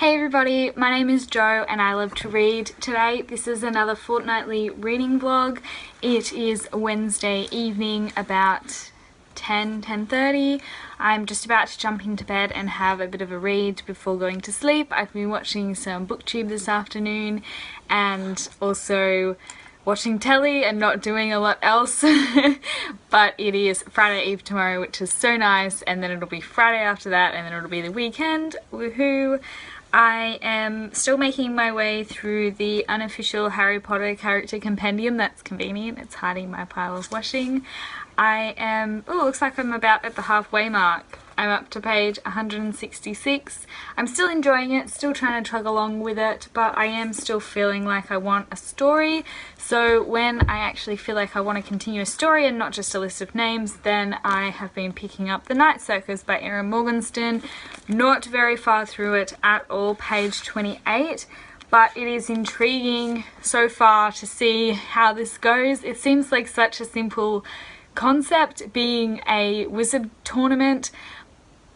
Hey everybody, my name is Jo and I love to read. Today this is another fortnightly reading vlog. It is Wednesday evening about 10:30. I'm just about to jump into bed and have a bit of a read before going to sleep. I've been watching some booktube this afternoon and also watching telly and not doing a lot else. But it is Friday Eve tomorrow, which is so nice, and then it'll be Friday after that, and then it'll be the weekend. Woohoo! I am still making my way through the unofficial Harry Potter character compendium. That's convenient, it's hiding in my pile of washing. Looks like I'm about at the halfway mark. I'm up to page 166. I'm still enjoying it, still trying to chug along with it, but I am still feeling like I want a story. So when I actually feel like I want to continue a story and not just a list of names, then I have been picking up The Night Circus by Erin Morgenstein. Not very far through it at all, page 28. But it is intriguing so far to see how this goes. It seems like such a simple concept, being a wizard tournament,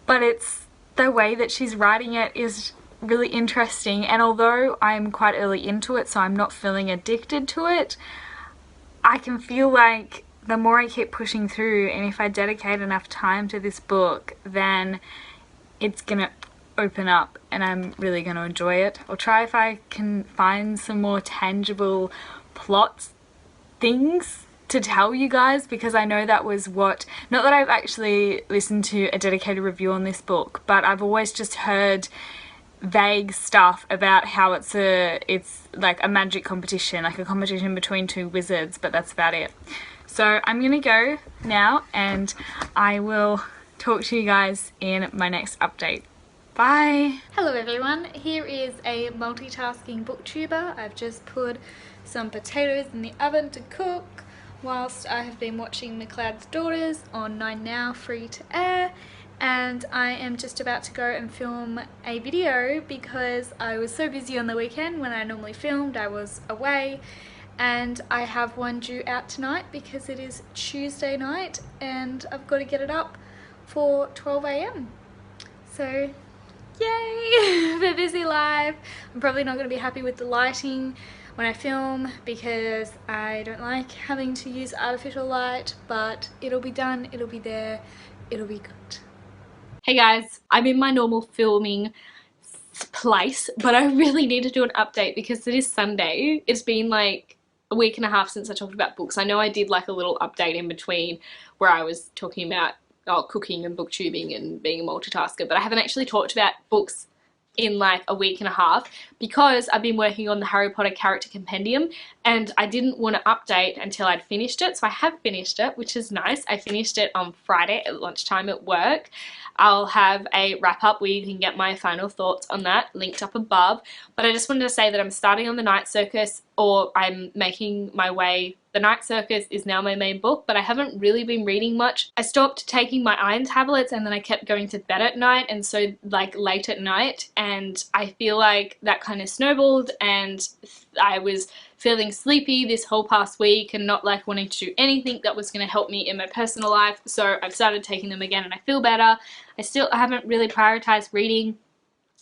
but it's the way that she's writing it is really interesting. And although I'm quite early into it, so I'm not feeling addicted to it, I can feel like the more I keep pushing through, and if I dedicate enough time to this book, then it's gonna open up and I'm really gonna enjoy it. I'll try if I can find some more tangible plot things to tell you guys, because I know that was what, not that I've actually listened to a dedicated review on this book, but I've always just heard vague stuff about how it's like a magic competition, like a competition between two wizards, but that's about it. So I'm gonna go now and I will talk to you guys in my next update. Bye! Hello everyone, here is a multitasking booktuber. I've just put some potatoes in the oven to cook whilst I have been watching McLeod's Daughters on 9Now free to air, and I am just about to go and film a video because I was so busy on the weekend. When I normally filmed I was away, and I have one due out tonight because it is Tuesday night and I've got to get it up for 12 AM. So yay for busy life. I'm probably not going to be happy with the lighting when I film because I don't like having to use artificial light, but it'll be done, it'll be there, it'll be good. Hey guys, I'm in my normal filming place, but I really need to do an update because it is Sunday. It's been like a week and a half since I talked about books. I know I did like a little update in between where I was talking about cooking and booktubing and being a multitasker, but I haven't actually talked about books in like a week and a half because I've been working on the Harry Potter character compendium and I didn't want to update until I'd finished it. So I have finished it, which is nice. I finished it on Friday at lunchtime at work. I'll have a wrap up where you can get my final thoughts on that linked up above, but I just wanted to say that I'm starting on the Night Circus, or I'm making my way. The Night Circus is now my main book, but I haven't really been reading much. I stopped taking my iron tablets and then I kept going to bed at night, and so like late at night, and I feel like that kind of snowballed and I was feeling sleepy this whole past week and not like wanting to do anything that was going to help me in my personal life. So I've started taking them again and I feel better. I haven't really prioritized reading,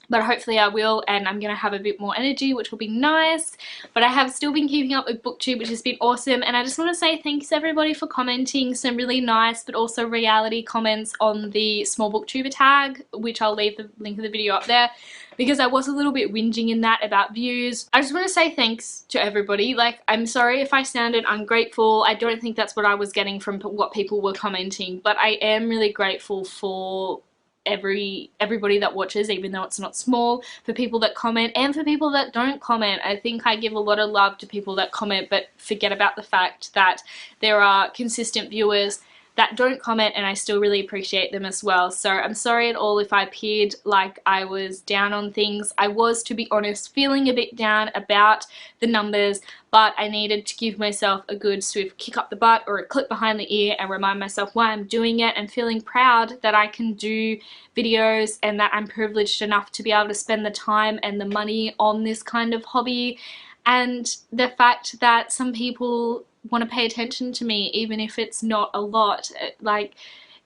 but hopefully I will, and I'm going to have a bit more energy, which will be nice. But I have still been keeping up with booktube, which has been awesome, and I just want to say thanks everybody for commenting some really nice but also reality comments on the small booktuber tag, which I'll leave the link of the video up there, because I was a little bit whinging in that about views. I just want to say thanks to everybody. Like, I'm sorry if I sounded ungrateful. I don't think that's what I was getting from what people were commenting, but I am really grateful for everybody that watches, even though it's not small, for people that comment and for people that don't comment. I think I give a lot of love to people that comment but forget about the fact that there are consistent viewers that don't comment, and I still really appreciate them as well. So I'm sorry at all if I appeared like I was down on things. I was, to be honest, feeling a bit down about the numbers, but I needed to give myself a good swift kick up the butt or a clip behind the ear and remind myself why I'm doing it, and feeling proud that I can do videos and that I'm privileged enough to be able to spend the time and the money on this kind of hobby, and the fact that some people want to pay attention to me even if it's not a lot. Like,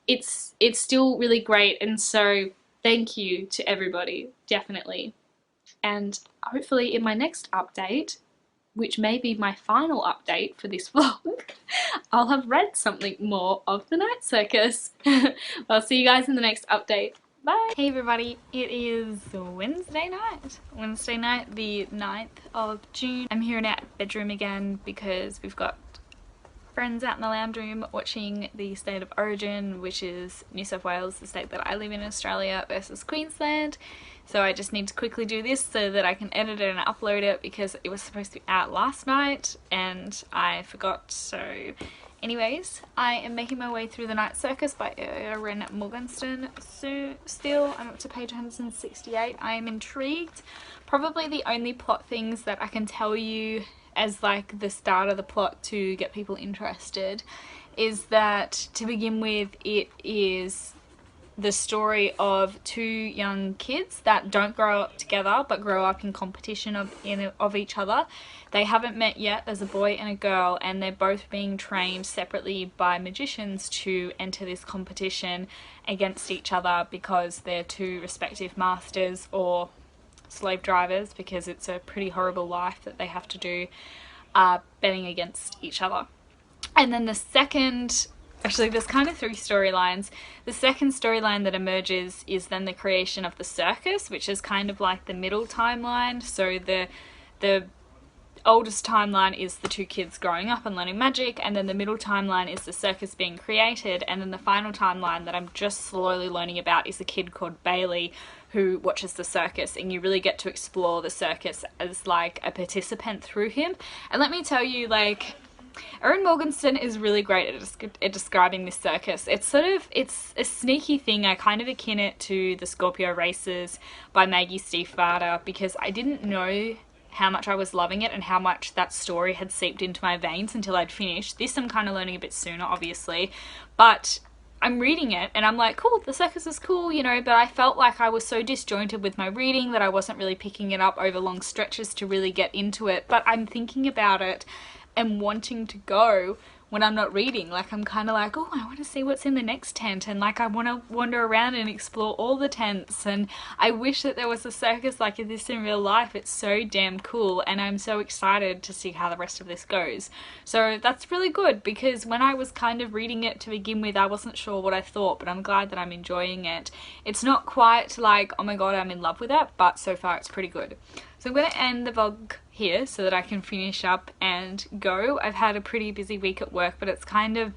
it's still really great, and so thank you to everybody, definitely. And hopefully in my next update, which may be my final update for this vlog, I'll have read something more of the Night Circus. I'll see you guys in the next update. Bye! Hey everybody, it is Wednesday night, the 9th of June. I'm here in our bedroom again because we've got friends out in the lounge room watching the State of Origin, which is New South Wales, the state that I live in Australia, versus Queensland. So I just need to quickly do this so that I can edit it and upload it because it was supposed to be out last night and I forgot. So anyways, I am making my way through the Night Circus by Erin Morgenstein. So still, I'm up to page 168. I am intrigued. Probably the only plot things that I can tell you as like the start of the plot to get people interested is that, to begin with, it is the story of two young kids that don't grow up together but grow up in competition of each other. They haven't met yet. There's a boy and a girl, and they're both being trained separately by magicians to enter this competition against each other because they're two respective masters or slave drivers, because it's a pretty horrible life that they have to do, betting against each other. And then the second, actually there's kind of three storylines. The second storyline that emerges is then the creation of the circus, which is kind of like the middle timeline. So the oldest timeline is the two kids growing up and learning magic, and then the middle timeline is the circus being created, and then the final timeline that I'm just slowly learning about is a kid called Bailey who watches the circus, and you really get to explore the circus as like a participant through him. And let me tell you, like, Erin Morgenstein is really great at describing this circus. It's a sneaky thing. I kind of akin it to the Scorpio Races by Maggie Stiefvater, because I didn't know how much I was loving it and how much that story had seeped into my veins until I'd finished. This I'm kind of learning a bit sooner, obviously, but I'm reading it and I'm like, cool, the circus is cool, you know, but I felt like I was so disjointed with my reading that I wasn't really picking it up over long stretches to really get into it. But I'm thinking about it and wanting to go when I'm not reading. Like, I'm kind of like, oh, I want to see what's in the next tent, and like I want to wander around and explore all the tents, and I wish that there was a circus like this in real life. It's so damn cool, and I'm so excited to see how the rest of this goes. So that's really good, because when I was kind of reading it to begin with, I wasn't sure what I thought, but I'm glad that I'm enjoying it. It's not quite like, oh my god, I'm in love with it, but so far it's pretty good. So I'm going to end the vlog here so that I can finish up and go. I've had a pretty busy week at work, but it's kind of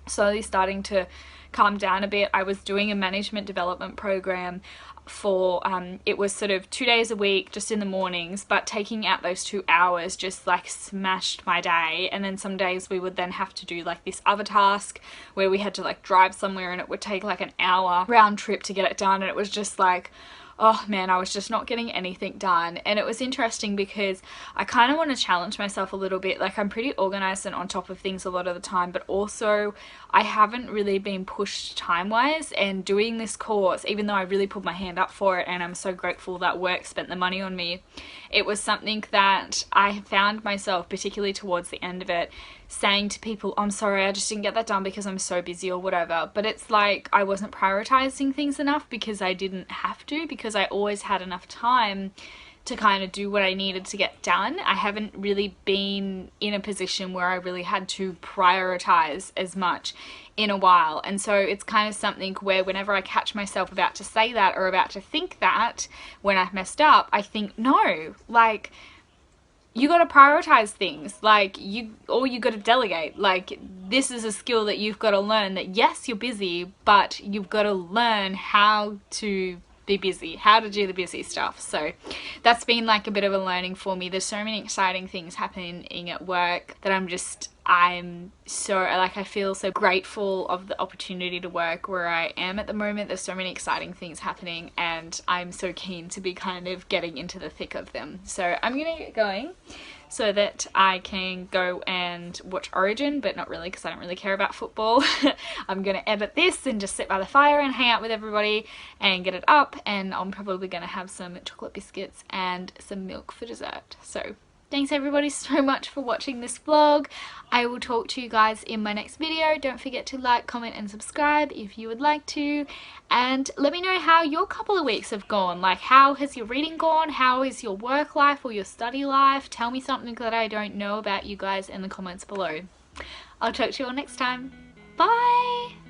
slowly starting to calm down a bit. I was doing a management development program for it was sort of 2 days a week just in the mornings, but taking out those 2 hours just like smashed my day. And then some days we would then have to do like this other task where we had to like drive somewhere, and it would take like an hour round trip to get it done, and it was just like, oh man, I was just not getting anything done. And it was interesting because I kind of want to challenge myself a little bit. Like, I'm pretty organized and on top of things a lot of the time, but also I haven't really been pushed time-wise. And doing this course, even though I really put my hand up for it and I'm so grateful that work spent the money on me, it was something that I found myself, particularly towards the end of it, saying to people, I'm sorry, I just didn't get that done because I'm so busy or whatever. But it's like I wasn't prioritizing things enough because I didn't have to, because I always had enough time to kind of do what I needed to get done. I haven't really been in a position where I really had to prioritize as much in a while. And so it's kind of something where whenever I catch myself about to say that or about to think that when I've messed up, I think, no, like, you got to prioritize things. Like, you got to delegate. Like, this is a skill that you've got to learn, that yes, you're busy, but you've got to learn how to be busy, how to do the busy stuff. So that's been like a bit of a learning for me. There's so many exciting things happening at work that I'm so, like, I feel so grateful of the opportunity to work where I am at the moment. There's so many exciting things happening, and I'm so keen to be kind of getting into the thick of them. So I'm gonna get going so that I can go and watch Origin, but not really, because I don't really care about football. I'm gonna edit this and just sit by the fire and hang out with everybody and get it up, and I'm probably gonna have some chocolate biscuits and some milk for dessert. So Thanks everybody so much for watching this vlog. I will talk to you guys in my next video. Don't forget to like, comment and subscribe if you would like to. And let me know how your couple of weeks have gone. Like, how has your reading gone? How is your work life or your study life? Tell me something that I don't know about you guys in the comments below. I'll talk to you all next time. Bye!